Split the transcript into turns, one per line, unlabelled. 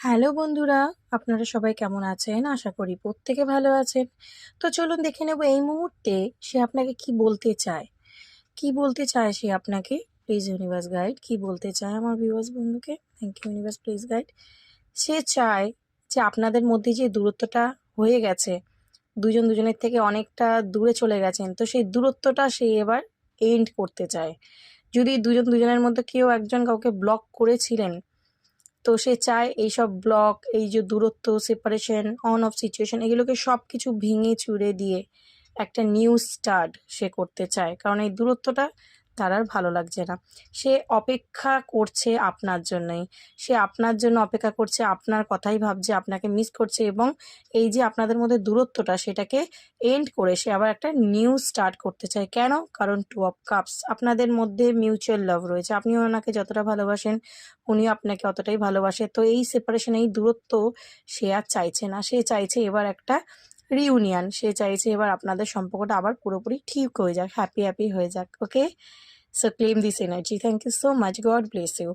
Hello বন্ধুরা, আপনারা সবাই কেমন আছেন? আশা করি প্রত্যেকে ভালো আছেন। তো চলুন দেখে নেব এই মুহূর্তে সে আপনাকে কি বলতে চায়। কি বলতে চায় সে আপনাকে? প্লিজ ইউনিভার্স গাইড কি বলতে চায় আমার ভিউয়ার্স বন্ধুকে? Thank you universe please guide. সে চায় যে আপনাদের মধ্যে যে দূরত্বটা হয়ে গেছে, দুজন দুজনের থেকে অনেকটা দূরে চলে গেছেন, তো সেই দূরত্বটা সে এবার এন্ড করতে চায়। যদি দুজন দুজনের মধ্যে কেউ একজন কাউকে ব্লক করেছিলেন, তো সে চায় এইসব ব্লক, এই যে দূরত্ব, সেপারেশন, অন অফ সিচুয়েশন, এগুলোকে সব কিছু ভেঙে চুরে দিয়ে একটা নিউ স্টার্ট সে করতে চায়। কারণ এই দূরত্বটা তার আর ভালো লাগছে না। সে অপেক্ষা করছে আপনার জন্যই। সে আপনার জন্য অপেক্ষা করছে, আপনার কথাই ভাবছে, আপনাকে মিস করছে, এবং এই যে আপনাদের মধ্যে দূরত্বটা সেটাকে এন্ড করে সে আবার একটা নিউ স্টার্ট করতে চায়। কেন? কারণ 2 অফ কাপস, আপনাদের মধ্যে মিউচুয়াল লাভ রয়েছে। আপনিও ওনাকে যতটা ভালোবাসেন, উনিও আপনাকে অতটাই ভালোবাসে। তো এই সেপারেশন, এই দূরত্ব সে আর চাইছে না। সে চাইছে এবার একটা রিউনিয়ন। সে চাইছে এবার আপনাদের সম্পর্কটা আবার পুরোপুরি ঠিক হয়ে যাক, হ্যাপি হয়ে যাক। Okay? So claim this energy. Thank you so much. God bless you.